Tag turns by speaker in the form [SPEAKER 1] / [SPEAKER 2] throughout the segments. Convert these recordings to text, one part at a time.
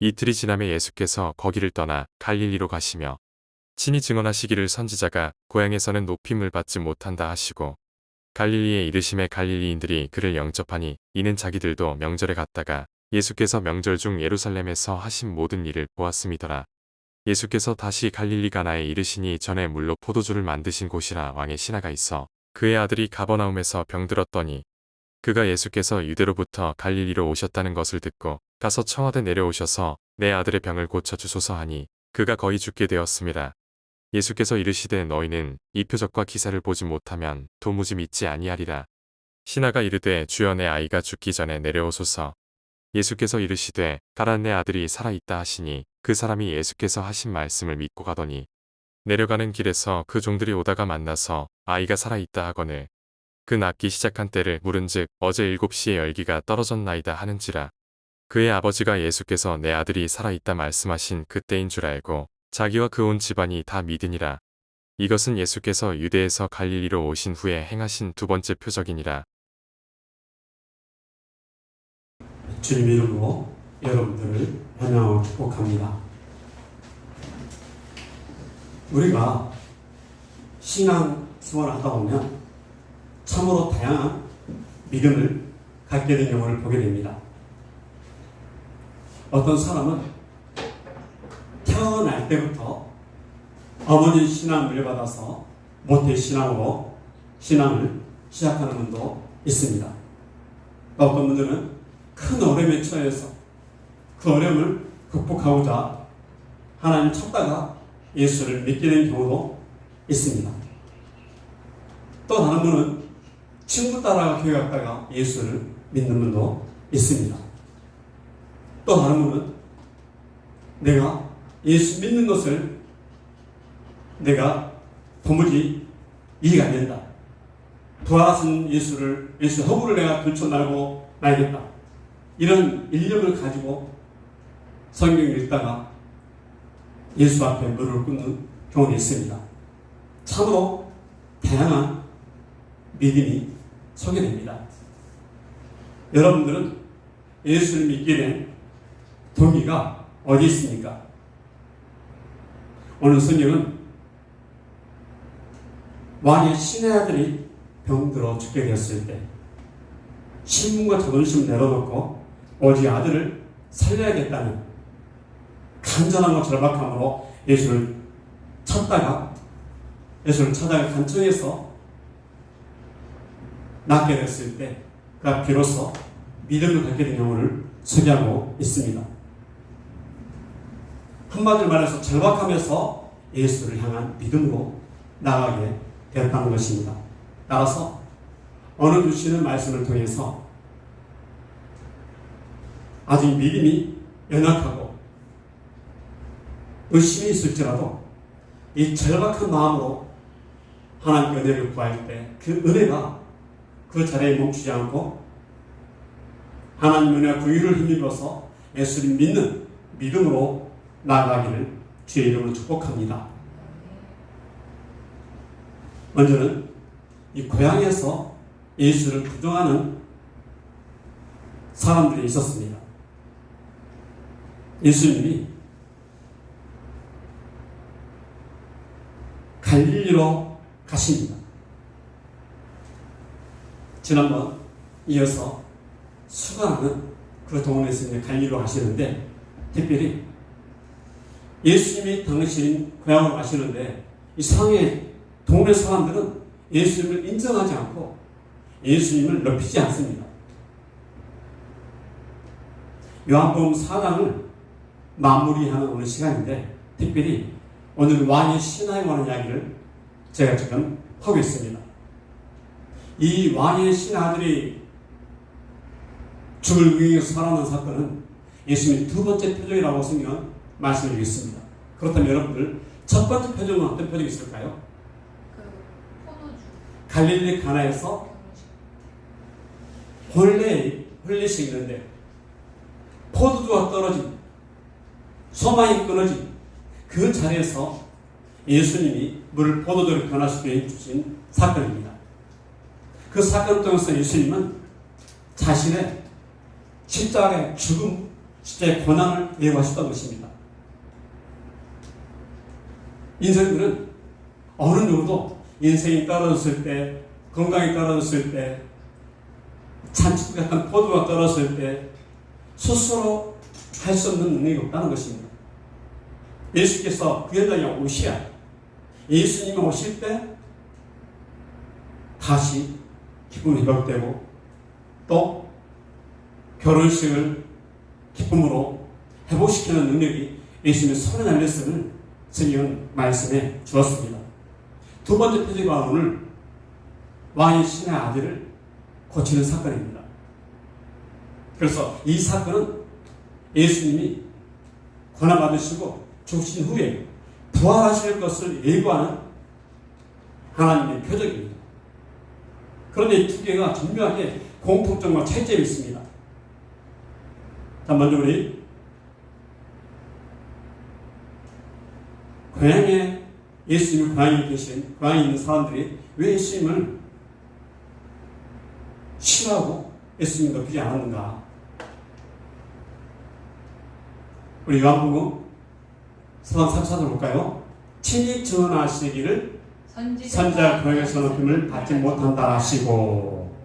[SPEAKER 1] 이틀이 지나매 예수께서 거기를 떠나 갈릴리로 가시며 친히 증언하시기를 선지자가 고향에서는 높임을 받지 못한다 하시고 갈릴리에 이르심에 갈릴리인들이 그를 영접하니 이는 자기들도 명절에 갔다가 예수께서 명절 중 예루살렘에서 하신 모든 일을 보았음이더라. 예수께서 다시 갈릴리 가나에 이르시니 전에 물로 포도주를 만드신 곳이라 왕의 신하가 있어 그의 아들이 가버나움에서 병들었더니 그가 예수께서 유대로부터 갈릴리로 오셨다는 것을 듣고 가서 청하되 내려오셔서 내 아들의 병을 고쳐주소서 하니 그가 거의 죽게 되었습니다. 예수께서 이르시되 너희는 이 표적과 기사를 보지 못하면 도무지 믿지 아니하리라. 신하가 이르되 주여 내 아이가 죽기 전에 내려오소서. 예수께서 이르시되 가라 내 아들이 살아있다 하시니 그 사람이 예수께서 하신 말씀을 믿고 가더니 내려가는 길에서 그 종들이 오다가 만나서 아이가 살아있다 하거늘 그 낫기 시작한 때를 물은즉 어제 7시에 열기가 떨어졌나이다 하는지라. 그의 아버지가 예수께서 내 아들이 살아있다 말씀하신 그때인 줄 알고 자기와 그 온 집안이 다 믿으니라. 이것은 예수께서 유대에서 갈릴리로 오신 후에 행하신 두 번째 표적이니라.
[SPEAKER 2] 주님 이름으로 여러분들을 환영하고 축복합니다. 우리가 신앙 생활을 하다 보면 참으로 다양한 믿음을 갖게 된 경우를 보게 됩니다. 어떤 사람은 태어날 때부터 어머니 신앙을 물려받아서 모태 신앙으로 신앙을 시작하는 분도 있습니다. 어떤 분들은 큰 어려움에 처해서 그 어려움을 극복하고자 하나님을 찾다가 예수를 믿게 된 경우도 있습니다. 또 다른 분은 친구 따라가 교회 갔다가 예수를 믿는 분도 있습니다. 또 다른 분은 내가 예수 믿는 것을 내가 도무지 이해가 안 된다. 부활하신 예수 허물을 내가 들춰날고 말겠다. 이런 일념을 가지고 성경을 읽다가 예수 앞에 무릎을 꿇는 경우도 있습니다. 참으로 다양한 믿음이 소개됩니다. 여러분들은 예수를 믿게 된 동기가 어디 있습니까? 오늘 성경은 왕의 신의 아들이 병들어 죽게 되었을 때 신분과 자존심을 내려놓고 오직 아들을 살려야겠다는 간절함과 절박함으로 예수를 찾다가 간청해서 낫게 됐을 때 그가 비로소 믿음을 갖게 된 경우를 소개하고 있습니다. 한마디로 말해서 절박하면서 예수를 향한 믿음으로 나아가게 되었다는 것입니다. 따라서 오늘 주시는 말씀을 통해서 아직 믿음이 연약하고 의심이 있을지라도 이 절박한 마음으로 하나님께 은혜를 구할 때 그 은혜가 그 자리에 멈추지 않고 하나님 은혜와 긍휼을 힘입어서 예수를 믿는 믿음으로 나아가기를 주의 이름으로 축복합니다. 먼저는 이 고향에서 예수를 부정하는 사람들이 있었습니다. 예수님이 갈릴리로 가십니다. 지난번 이어서 수가라는 그 동네에서 갈릴리로 가시는데 특별히 예수님이 당신 고향으로 가시는데 이 상해 동네 사람들은 예수님을 인정하지 않고 예수님을 높이지 않습니다. 요한복음 4장을 마무리하는 오늘 시간인데 특별히 오늘 왕의 신하에 관한 이야기를 제가 지금 하고 있습니다. 이 왕의 신하들이 죽을 위기에서 살아난 사건은 예수님의 두 번째 표적이라고 성경은 말씀드리겠습니다. 그렇다면 여러분들 첫 번째 표적은 어떤 표적이 있을까요? 갈릴리 가나에서 홀렛이 있는데 포도주가 떨어진 소망이 끊어진 그 자리에서 예수님이 물을 포도주로 변화시켜 주신 사건입니다. 그 사건을 통해서 예수님은 자신의 십자가의 죽음, 진짜 고난을 예고하셨던 것입니다. 인생들은 어느 누구도 인생이 떨어졌을 때, 건강이 떨어졌을 때, 잔치국 같은 포도가 떨어졌을 때 스스로 할 수 없는 능력이 없다는 것입니다. 예수께서 그 현장에 오셔야 예수님이 오실 때 다시 기쁨이 회복되고 또 결혼식을 기쁨으로 회복시키는 능력이 예수님의 손에 달렸음을 성경은 말씀해 주었습니다. 두 번째 표제가 오늘 왕의 신의 아들을 고치는 사건입니다. 그래서 이 사건은 예수님이 고난받으시고 죽으신 후에 부활하실 것을 예고하는 하나님의 표적입니다. 그런데 이 두 개가 분명하게 공통점과 차이점이 있습니다. 자, 먼저 우리 고향에 예수님이 고향에 계신 고향에 있는 사람들이 왜 예수님을 싫어하고 예수님 높이지 않았는가? 우리 요한복음 4장 34절 볼까요? 친히 전하시기를 선지자 고향에서 높임을 받지 못한다 하시고.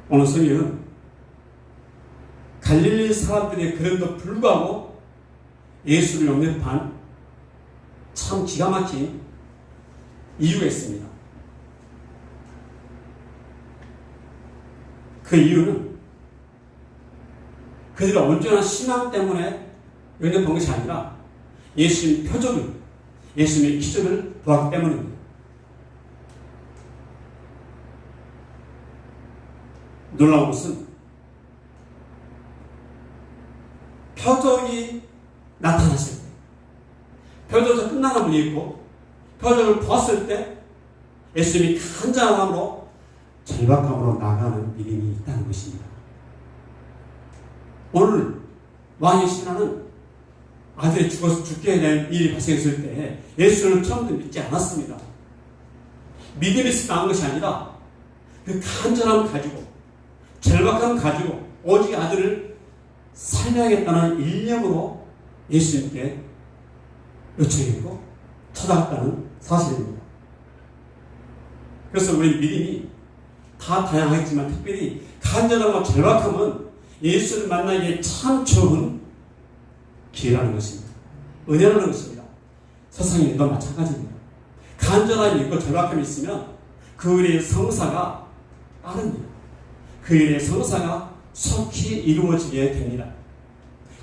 [SPEAKER 2] 오늘 성경은 갈릴리 사람들의 그럼에도 불구하고 예수를 영접한 참 기가 막힌 이유가 있습니다. 그 이유는 그들의 온전한 신앙 때문에 영접한 것이 아니라 예수님의 표적을, 예수님의 기적을 보았기 때문입니다. 놀라운 것은 표적이 나타났을 때, 표적에서 끝나는 분이 있고, 표적을 보았을 때 예수님이 간절함으로 절박함으로 나가는 믿음이 있다는 것입니다. 오늘 왕의 신하는 아들이 죽어서 죽게 될 일이 발생했을 때 예수를 처음부터 믿지 않았습니다. 믿음이 있을 한 것이 아니라 그 간절함을 가지고 절박함을 가지고 오직 아들을 살려야겠다는 일념으로 예수님께 요청했고 찾아갔다는 사실입니다. 그래서 우리 믿음이 다 다양하겠지만 특별히 간절함과 절박함은 예수를 만나기에 참 좋은 기회라는 것입니다. 은혜라는 것입니다. 세상의 일도 마찬가지입니다. 간절함이 있고 절박함이 있으면 그 일의 성사가 빠릅니다. 그 일의 성사가 속히 이루어지게 됩니다.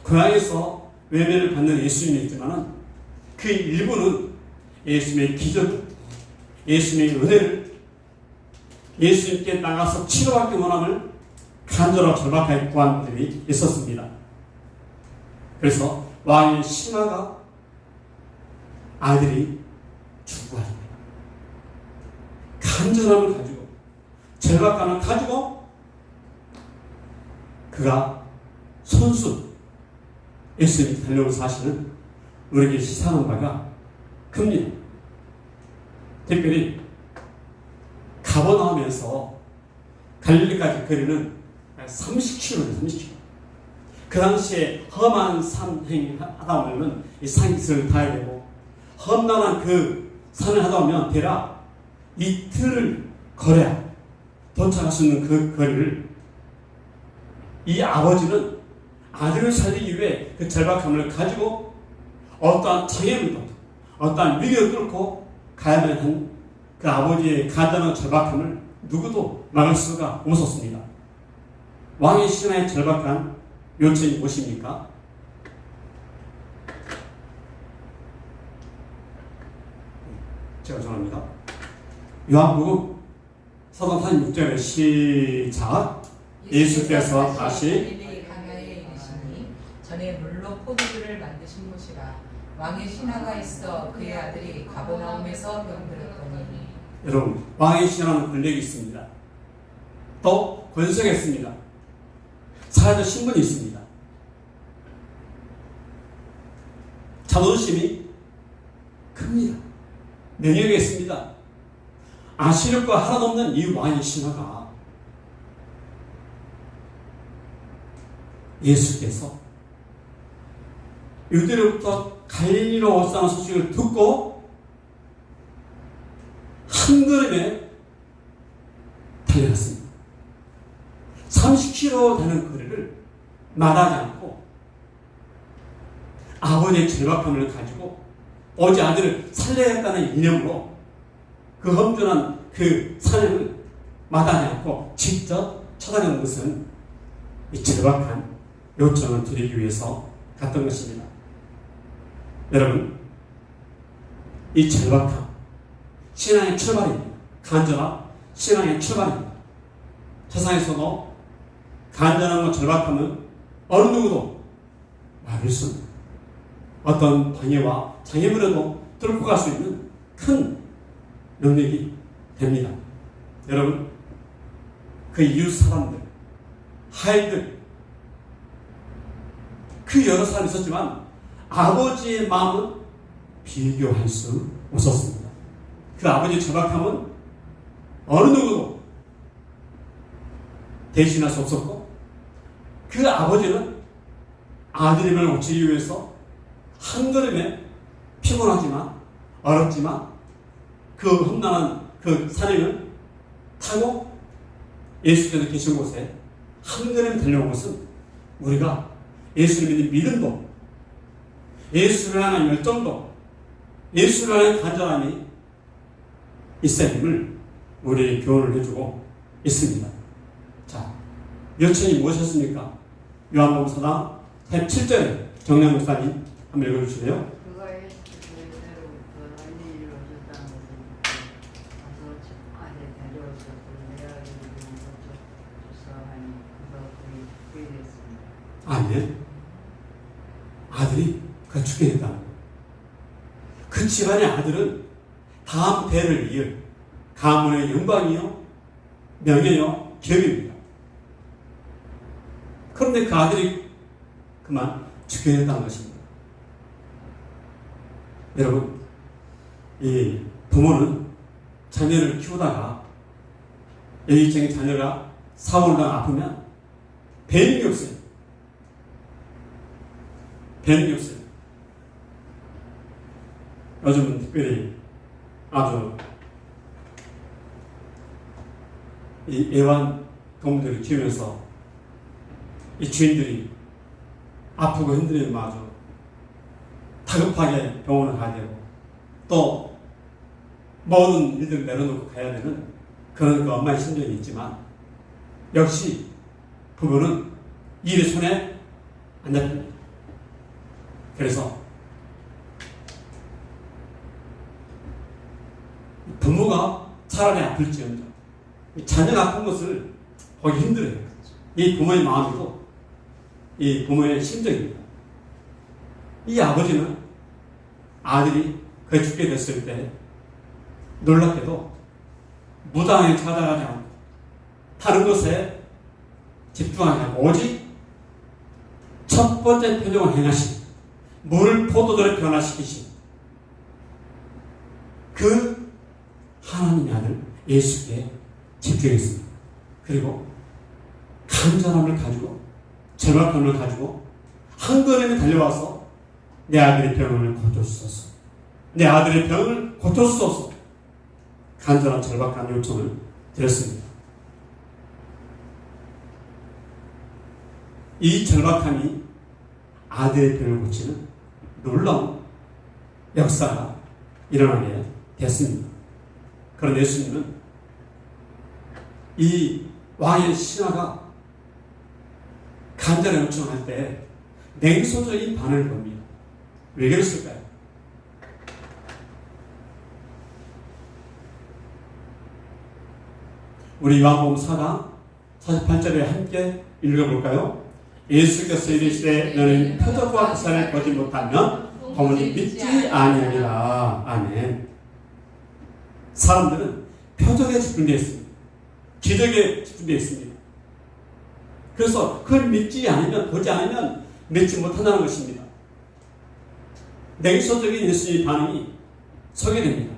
[SPEAKER 2] 고향에서 외면을 받는 예수님이 있지만 그 일부는 예수님의 기적을, 예수님의 은혜를, 예수님께 나가서 치료받기 원함을 간절하고 절박하게 구한 분들이 있었습니다. 그래서 왕의 신하가 아들이 죽고 합니다. 간절함을 가지고 절박함을 가지고 그가 손수 예수님이 달려온 사실은 우리에게 시사하는 바가 큽니다. 특별히 가버나움에서 갈릴리까지 거리는 30km입니다. 30km. 그 당시에 험한 산행 하다 보면 이 산기슭을 타야 되고 험난한 그 산을 하다 보면 대략 이틀을 걸어야 도착할 수 있는 그 거리를 이 아버지는 아들을 살리기 위해 그 절박함을 가지고 어떠한 장애물도 어떠한 위기를 뚫고 가야만 한 그 아버지의 간단한 절박함을 누구도 막을 수가 없었습니다. 왕의 신하의 절박한 요청이 무엇입니까? 제가 전합니다. 요한복음 4장 46절에 시작. 예수께서 다시
[SPEAKER 3] 가나에 이르시니 전에 물로 포도주를 만드신 곳이라 왕의 신하가 있어 그의 아들이 가버나움에서 병들었더니.
[SPEAKER 2] 여러분, 왕의 신하는 권력이 있습니다. 또 권세가 있습니다. 사회적 신분이 있습니다. 자존심이 큽니다. 명예가 있습니다. 아시릴 거 하나도 없는 이 왕의 신하가 예수께서 유대로부터 갈릴리로 왔다는 소식을 듣고 한 걸음에 달려갔습니다. 30km 되는 거리를 말하지 않고 아버지의 절박함을 가지고 오직 아들을 살려야겠다는 이념으로 그 험준한 그 산행을 마다하지 않고 직접 찾아간 것은 이 절박한 요청을 드리기 위해서 갔던 것입니다. 여러분, 이 절박함, 신앙의 출발입니다. 간절함, 신앙의 출발입니다. 세상에서도 간절함과 절박함은 어느 누구도 막을 수 없는 어떤 방해와 장애물에도 뚫고 갈 수 있는 큰 능력이 됩니다. 여러분, 그 이웃 사람들, 하인들, 그 여러 사람이 있었지만 아버지의 마음은 비교할 수 없었습니다. 그 아버지의 절박함은 어느 누구도 대신할 수 없었고, 그 아버지는 아들임을 고치기 위해서 한 걸음에 피곤하지만 어렵지만 그 험난한 그 산행을 타고 예수께서 계신 곳에 한 걸음 달려온 것은 우리가 예수를 믿는 믿음도, 예수를 향한 열정도, 예수를 향한 간절함이 있어야 함을 우리에게 교훈을 해주고 있습니다. 자, 요청이 무엇이었습니까? 요한복음 4장 7절에 정량 목사님 한번 읽어주실래요?
[SPEAKER 4] 그가 예수께로부터 갈릴리로 오셨다는 것을 가서 아래 데려오셨고 내가 이르기를 고쳐 주사 하니 그가 그의 됐습니다.
[SPEAKER 2] 아멘. 아들이 그 죽게 됐다는 거예요. 그 집안의 아들은 다음 대를 이을 가문의 영광이요, 명예요, 기업입니다. 그런데 그 아들이 그만 죽게 됐다는 것입니다. 여러분, 이 부모는 자녀를 키우다가 여기저기 자녀가 사고나 아프면 배는 게 없어요. 배는 게 없어요. 요즘은 특별히 아주 이 애완 동물들을 키우면서 이 주인들이 아프고 힘들면 아주 다급하게 병원을 가야 되고 또 모든 일들을 내려놓고 가야 되는 그런 그 엄마의 심정이 있지만 역시 부모는 일의 손에 안 잡힙니다. 그래서 부모가 차라리 아플지언정 자녀가 아픈 것을 보기 힘들어요. 이 부모의 마음이고 이 부모의 심정입니다. 이 아버지는 아들이 그 죽게 됐을 때 놀랍게도 무당에 찾아가지 않고 다른 것에 집중하지 않고 오직 첫 번째 표적을 행하신 물 포도들을 변화시키신 그 하나님의 아들 예수께 집중했습니다. 그리고 간절함을 가지고 절박함을 가지고 한 걸음에 달려와서 내 아들의 병을 고쳐주소서, 내 아들의 병을 고쳐주소서 간절한 절박한 요청을 드렸습니다. 이 절박함이 아들의 병을 고치는 놀라운 역사가 일어나게 됐습니다. 그런 예수님은 이 왕의 신하가 간절한 요청을 할 때 냉소적인 반응을 봅니다. 왜 그랬을까요? 우리 요한복음 4장 48절에 함께 읽어볼까요? 예수께서 이르시되 너는 표적과 기사를 보지 못하면 도무지 믿지 아니하리라. 아멘. 사람들은 표적에 집중되어 있습니다. 기적에 집중되어 있습니다. 그래서 그걸 믿지 않으면, 보지 않으면 믿지 못한다는 것입니다. 냉소적인 예수님의 반응이 소개됩니다.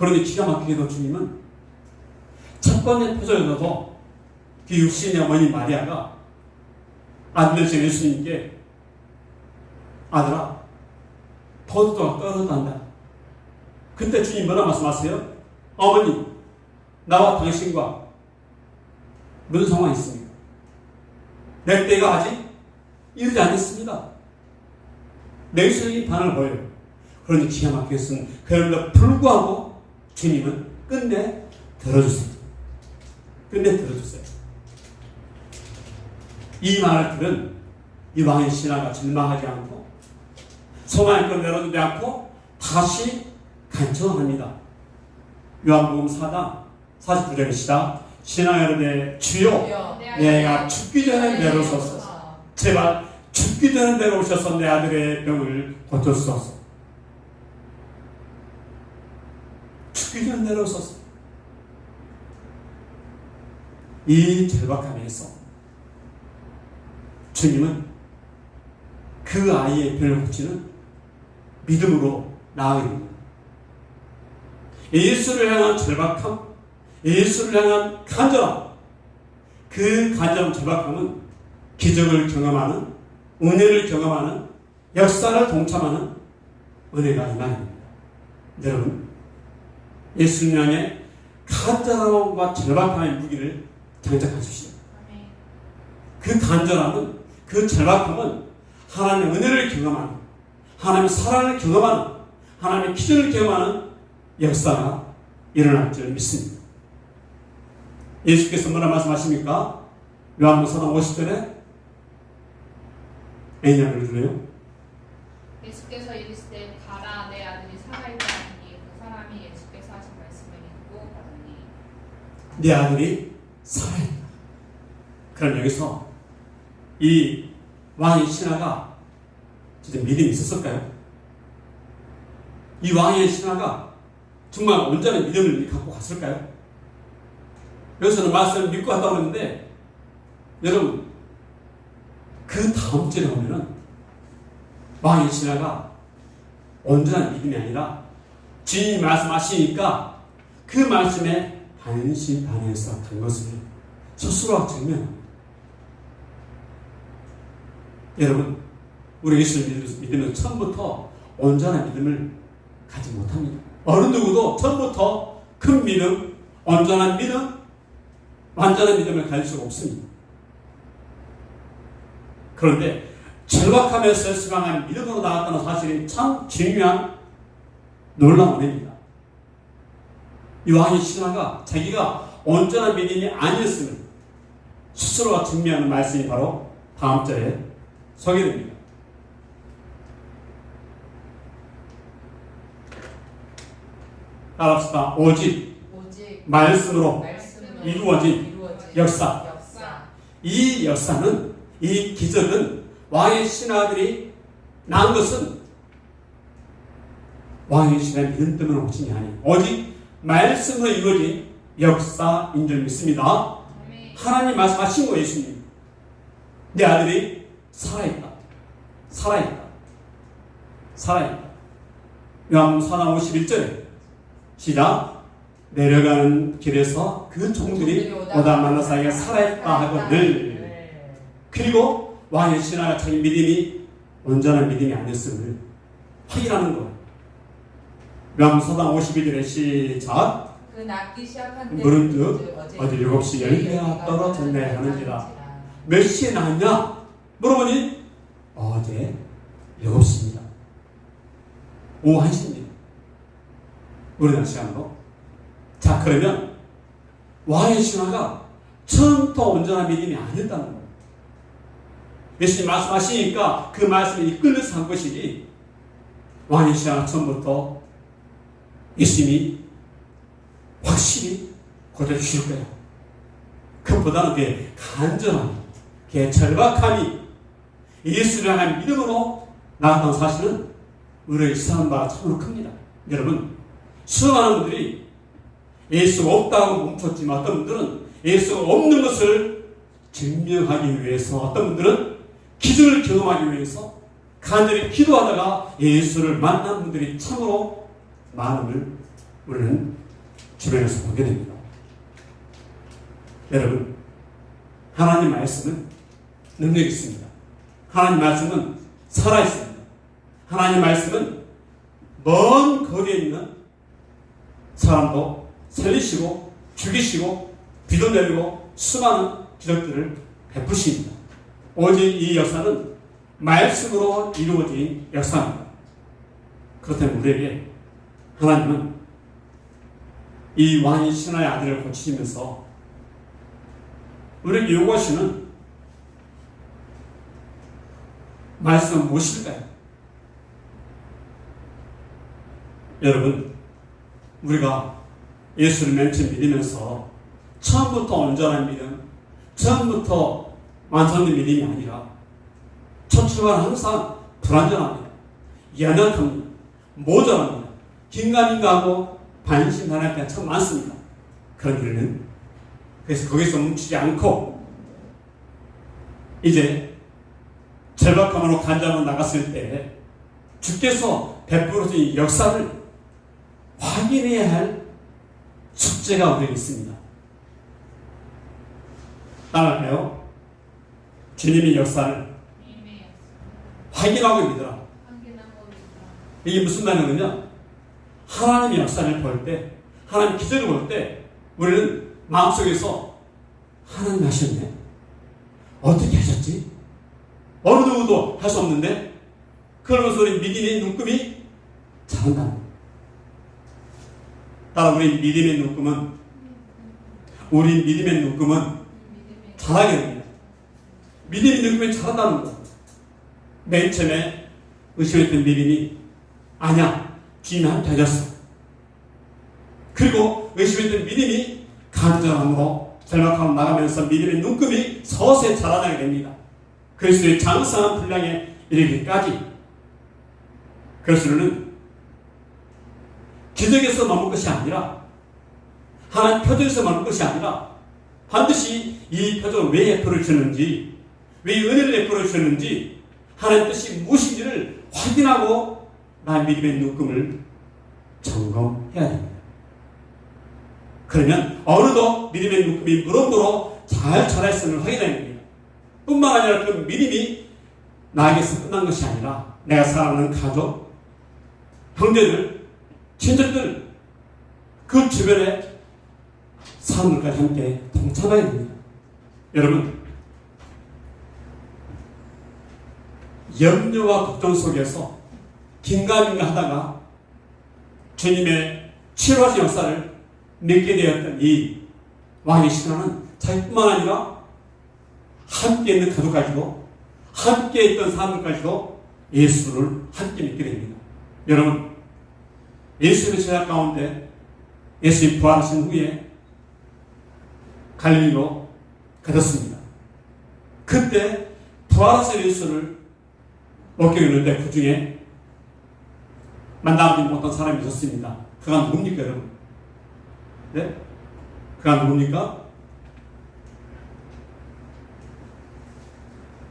[SPEAKER 2] 그러니 기가 막히게도 주님은 첫 번째 표적에서도 그 육신의 어머니 마리아가 아들이신 예수님께 아들아 포도주가 떨어진다. 그때 주님 뭐라 말씀하세요? 어머니 나와 당신과 무슨 상황이 있습니까? 내 때가 아직 이르지 않았습니다. 내 인생이 반을 보여요. 그러니 기가 막혔으면 그럼에도 불구하고 주님은 끝내 들어주세요. 끝내 들어주세요. 이 말을 들은 이 왕의 신하가 절망하지 않고 소망의 끈 내려두지 않고 다시 간청합니다. 요한복음 4장 49절의 시작. 신하가 이르되 주여 내가 죽기 전에 내려오소서. 제발 죽기 전에 내려오셔서 내 아들의 병을 고쳐주소서. 죽기 전에 내려오소서. 이 절박함에서 주님은 그 아이의 병을 고치는 믿음으로 나아가게 됩니다. 예수를 향한 절박함, 예수를 향한 간절함, 그 간절함 절박함은 기적을 경험하는, 은혜를 경험하는, 역사를 동참하는 은혜가 이만입니다. 여러분, 예수님 향해 간절함과 절박함의 무기를 장착하십시오. 그 간절함은, 그 절박함은 하나님의 은혜를 경험하는, 하나님의 사랑을 경험하는, 하나님의 기적을 경험하는 역사가 일어날 줄 믿습니다. 예수께서 뭐라 말씀하십니까? 요한복음 4장 50절에 애냐를 들어요.
[SPEAKER 5] 예수께서 이르시되 가라 내 아들이 살아있다 하니 그 사람이 예수께서 하신 말씀을 믿고 받으니
[SPEAKER 2] 내 아들이 살아있다. 그럼 여기서 이 왕의 신하가 진짜 믿음이 있었을까요? 이 왕의 신하가 정말 온전한 믿음을 갖고 갔을까요? 여기서는 말씀을 믿고 갔다고 하는데 여러분 그 다음 절에 보면은 왕의 신하가 온전한 믿음이 아니라 주님이 말씀하시니까 그 말씀에 반신반의해서 간 것을 스스로가 증명합니다. 여러분 우리 예수를 믿으면 처음부터 온전한 믿음을 가지 못합니다. 어느 누구도 처음부터 큰 믿음, 온전한 믿음, 완전한 믿음을 가질 수가 없습니다. 그런데 절박함에서 수강한 믿음으로 나갔다는 사실이 참 중요한 놀라운 은혜입니다. 이 왕의 신하가 자기가 온전한 믿음이 아니었음을 스스로가 증명하는 말씀이 바로 다음 절에 소개됩니다. 따라합시다. 오직 말씀으로 이루어진 역사. 이 역사는, 이 기적은, 왕의 신하들이 난 것은 왕의 신하의 믿음 때문에 오신 게 아니에요. 오직 말씀으로 이루어진 역사인 줄 믿습니다. 하나님 말씀하신 거예요. 예수님 내 아들이 살아있다. 살아있다. 살아있다. 요한복음 4장 51절에 시작. 내려가는 길에서 그 종들이 오다 만나 사이에 살아있다 하거늘. 그리고 왕의 신하가 자기 믿음이 온전한 믿음이 아니었음을 확인하는 것. 요한복음 4장 52절에 시작.
[SPEAKER 3] 그 낫기 시작한 때
[SPEAKER 2] 물은즉 어디 7시 열매가 떨어졌네 하는지라. 몇 시에 나왔냐? 물어보니 어제 7시입니다. 오후 1시입니다. 우리나라 시간으로. 자, 그러면 왕의 신하가 처음부터 온전한 믿음이 아니었다는 거예요. 예수님 말씀하시니까 그 말씀에 이끌려서 한 것이지 왕의 신하가 처음부터 예수님이 확실히 고쳐주실 거예요. 그것보다는 그의 간절함, 그의 절박함이 예수를 향한 믿음으로 나갔다는 사실은 우리의 시사하는 바가 참으로 큽니다. 여러분, 수많은 분들이 예수가 없다고 멈췄지만 어떤 분들은 예수가 없는 것을 증명하기 위해서, 어떤 분들은 기적을 경험하기 위해서 간절히 기도하다가 예수를 만난 분들이 참으로 많음을 우리는 주변에서 보게 됩니다. 여러분, 하나님 말씀은 능력이 있습니다. 하나님 말씀은 살아있습니다. 하나님 말씀은 먼 거리에 있는 사람도 살리시고 죽이시고 비도 내리고 수많은 기적들을 베푸십니다. 오직 이 역사는 말씀으로 이루어진 역사입니다. 그렇다면 우리에게 하나님은 이 왕이 신하의 아들을 고치시면서 우리에게 요구하시는 말씀은 무엇일까요? 여러분, 우리가 예수를 맨 처음 믿으면서 처음부터 온전한 믿음, 처음부터 완성된 믿음이 아니라 첫 출발은 항상 불완전합니다. 연약합니다. 모자랍니다. 긴가민가하고 반신반의할 때가 참 많습니다. 그런 우리는 그래서 거기서 멈추지 않고 이제 절박함으로 간장으로 나갔을 때 주께서 베풀어진 역사를 확인해야 할 숙제가 우리에게 있습니다. 따라할까요? 주님의 역사를 확인하고 믿어라. 이게 무슨 말이냐면요, 하나님의 역사를 볼 때, 하나님의 기적을 볼 때 우리는 마음속에서 하나님 하셨네, 어떻게 하셨지? 어느 누구도 할 수 없는데, 그러면서 우리 믿음의 눈금이 자란다. 따라 우리 믿음의 눈금은, 우리 믿음의 눈금은 자라게 됩니다. 믿음의 눈금이 자란다는 거. 맨 처음에 의심했던 믿음이 아니야, 주님이 함께 하셨어. 그리고 의심했던 믿음이 간절함으로 절박함으로 나가면서 믿음의 눈금이 서서히 자라나게 됩니다. 그리스도의 장성한 분량에 이르기까지. 그래서 우리는 기적에서 머물 것이 아니라, 하나님 표적에서 머물 것이 아니라, 반드시 이 표적을 왜 베풀어 주는지, 왜 이 은혜를 베풀어 주는지, 하나님 뜻이 무엇인지를 확인하고 나의 믿음의 눈금을 점검해야 됩니다. 그러면 어느덧 믿음의 눈금이 무럭무럭 잘 자라있음을 확인해야 됩니다. 뿐만 아니라 그 믿음이 나에게서 끝난 것이 아니라 내가 사랑하는 가족, 형제들, 친척들, 그 주변의 사람들까지 함께 동참해야 됩니다. 여러분, 염려와 걱정 속에서 긴가민가 하다가 주님의 치료하신 역사를 믿게 되었던 이 왕의 신하는 자기뿐만 아니라 함께 있는 가족까지도, 함께 있던 사람들까지도 예수를 함께 믿게 됩니다. 여러분, 예수님의 제자 가운데 예수님 부활하신 후에 갈릴리로 가졌습니다. 그때 부활하신 예수를 목격했는데 그 중에 만나지 못한 사람이 있었습니다. 그가 누굽니까, 여러분? 네? 그가 누굽니까?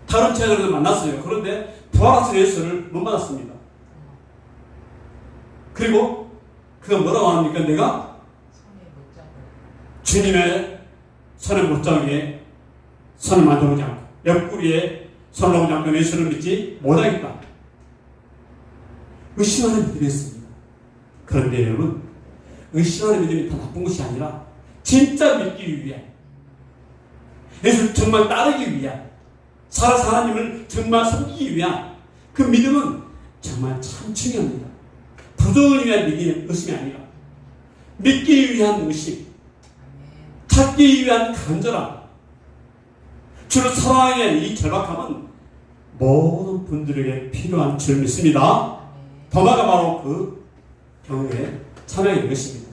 [SPEAKER 2] 다른 제자들도 만났어요. 그런데 부활하신 예수를 못 만났습니다. 그리고 그가 뭐라고 합니까? 내가 주님의 손에 못 잡게 손을 만져보지 않고 옆구리에 손을 놓지 않고 예수를 믿지 못하겠다. 의심하는 믿음이 있습니다. 그런데 여러분, 의심하는 믿음이 다 나쁜 것이 아니라 진짜 믿기 위한, 예수를 정말 따르기 위한, 살아서 하나님을 정말 섬기기 위한 그 믿음은 정말 참 중요합니다. 부정을 위한 의심이 아니라 믿기 위한 의심, 찾기 위한 간절함, 주를 사랑하는 이 절박함은 모든 분들에게 필요한 줄 믿습니다. 더나가 바로 그 경우에 참여하게 된 것입니다.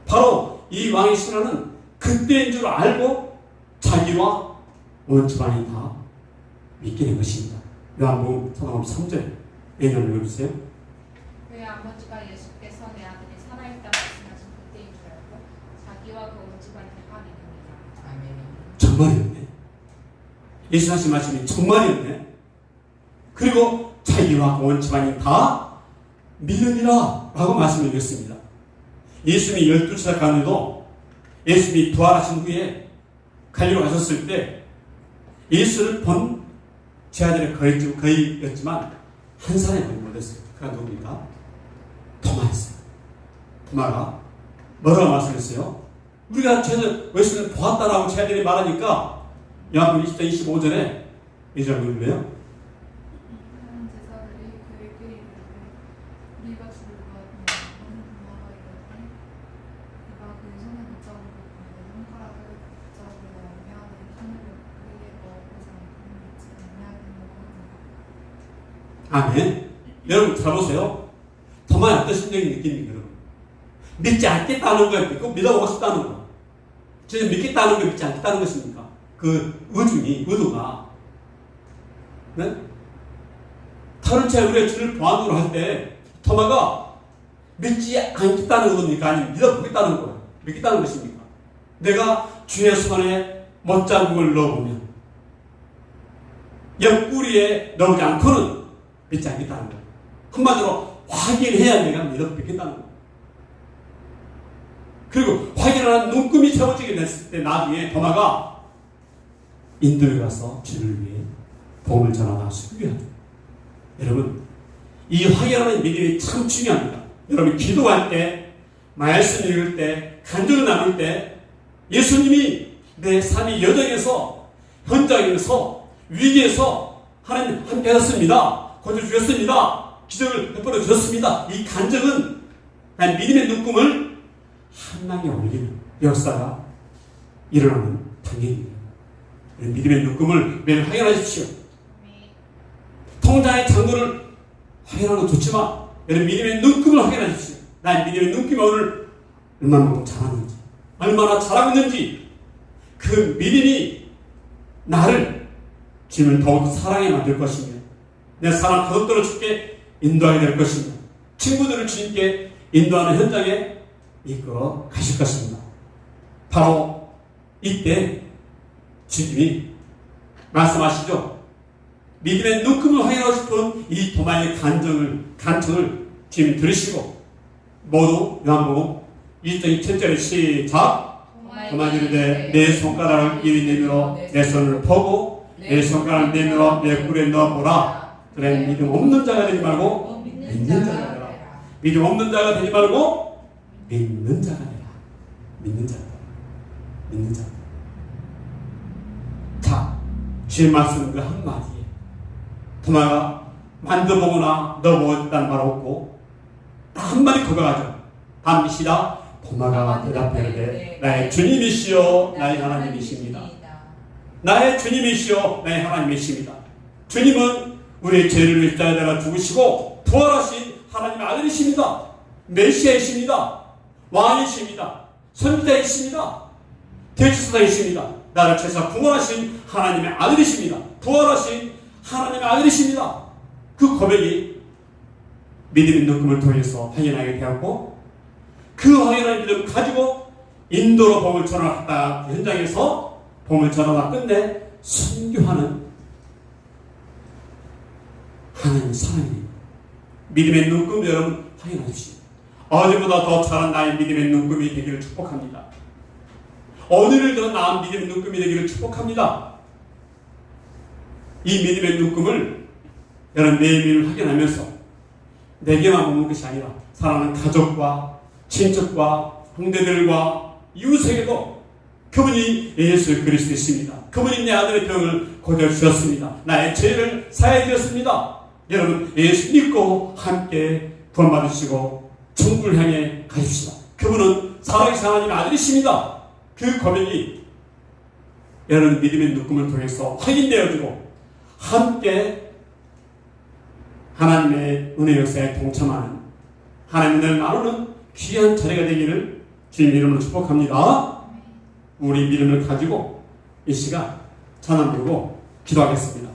[SPEAKER 2] 바로 이 왕의 신하는 그때인 줄 알고 자기와 온 집안이 다 믿게 된 것입니다. 요한복음 3절 예언을 읽어주세요.
[SPEAKER 5] 그의 아버지가 예수께서 내 아들이 살아있다 말씀하신 그때인 줄 알고 자기와 그 온 집안이 다 믿습니다.
[SPEAKER 3] 아멘.
[SPEAKER 2] 정말이었네. 예수 하신 말씀이 정말이었네. 그리고 자기와 온 집안이 다 믿으리라 라고 말씀을 드렸습니다. 예수님이 12살 가는데도 예수님이 부활하신 후에 갈리로 가셨을 때 예수를 본 제자들이 거의였지만 한 사람이 못했어요. 그가 누굽니까? 토마였어요. 토마가 뭐라고 말씀했어요? 우리가 예수를 보았다라고 제자들이 말하니까 요한복음 20장 25절에 이 절 읽을래요?
[SPEAKER 5] 하는 제자들이 그에게 이르되 우리가 죽을 것 같으면 도마가 이르되 그가 그의 손을 붙잡고 내 손가락을 붙잡고 나오며 내 손을 그에게 넣어보지 않고는 믿지 아니하겠노라.
[SPEAKER 2] 아멘. 여러분 잘 보세요. 토마의 어떤 심정이 느낍니까? 여러분 믿지 않겠다는 거예요. 믿고 믿어보고 싶다는 거. 진짜 믿겠다는 거 믿지 않겠다는 것입니까? 그 의도가 네? 다른 채 우리가 주를 보안으로 할 때 토마가 믿지 않겠다는 겁니까? 아니면 믿어보겠다는 거예요? 믿겠다는 것입니까? 내가 주의 손에 못자국을 넣어보면 옆구리에 넣지 않고는 믿지 않겠다는 거예요. 한마디로 확인해야 내가 믿겠다는 거예요. 그리고 확인하는 눈금이 채워지게 됐을 때 나중에 토마가 인도에 가서 주를 위해 복음을 전하다 순교하다. 여러분 이 확인하는 믿음이 참 중요합니다. 여러분 기도할 때, 말씀 읽을 때, 간증을 나눌 때 예수님이 내 삶의 여정에서 현장에서 위기에서 하나님 함께 하셨습니다. 고쳐주셨습니다. 기적을 베풀어 주셨습니다. 이 간증은 난 믿음의 눈금을 한방에 올리는 역사가 일어나는 단계입니다. 믿음의 눈금을 매일 확인하십시오. 통장의 잔고를 확인하는 건 좋지만 여러분 믿음의 눈금을 확인하십시오. 나의 믿음의 눈금이 오늘 얼마나 잘하는지, 얼마나 잘하고 있는지, 그 믿음이 나를 주님을 더욱 사랑해 만들 것이며 내 사랑 거듭들어 주께 인도하게 될 것이며 친구들을 주님께 인도하는 현장에 이끌어 가실 것입니다. 바로 이때 주님이 말씀하시죠. 믿음의 눈금을 확인하고 싶은 이 도마의 간청을 주님 들으시고 모두 요한복음 1장 7절에 시작. 도마가 이르되 내 손가락을 이리 내밀어 내 손을 보고 내 손가락을 내밀어 내 꿀에 넣어보라. 그래 믿음 없는 자가 되지 말고 믿는 자가 되라. 믿음 없는 자가 되지 말고 믿는 자가 되라. 믿는 자가 되라. 믿는 자가 되라. 자, 주의 말씀 그 한마디에 도마가 만져보거나 넣어보겠다는 말 없고 딱 한마디 고백하죠. 밤이시다. 도마가 대답하되 나의 주님이시여 나의 하나님이십니다. 나의 주님이시여 나의 하나님이십니다. 주님은 우리의 죄를 위해 십자가에 죽으시고 부활하신 하나님의 아들이십니다. 메시아이십니다. 왕이십니다. 선지자이십니다. 대지사장이십니다. 나를 죄에서 구원하신 하나님의 아들이십니다. 부활하신 하나님의 아들이십니다. 그 고백이 믿음의 눈금을 통해서 확인하게 되었고 그 확인한 믿음을 가지고 인도로 복음을 전하다 현장에서 복음을 전하다 끝내 순교하는 하나님의 사랑입니다. 믿음의 눈금 여러분 확인하십시오. 어제보다 더 잘한 나의 믿음의 눈금이 되기를 축복합니다. 오늘을 더 나은 믿음의 눈금이 되기를 축복합니다. 이 믿음의 눈금을 여러분 매일매일 확인하면서 내게만 보는 것이 아니라 사랑하는 가족과 친척과 형제들과 이웃에게도 그분이 예수 그리스도이십니다. 그분이 내 아들의 병을 고쳐주셨습니다. 나의 죄를 사해 주셨습니다. 여러분 예수 믿고 함께 구원받으시고 천국을 향해 가십시다. 그분은 살아계신 하나님의 아들이십니다. 그 고백이 여러분 믿음의 눈금을 통해서 확인되어지고 함께 하나님의 은혜 역사에 동참하는 하나님의 나누는 귀한 자리가 되기를 주님 이름으로 축복합니다. 우리 믿음을 가지고 이 시간 찬양 부르고 기도하겠습니다.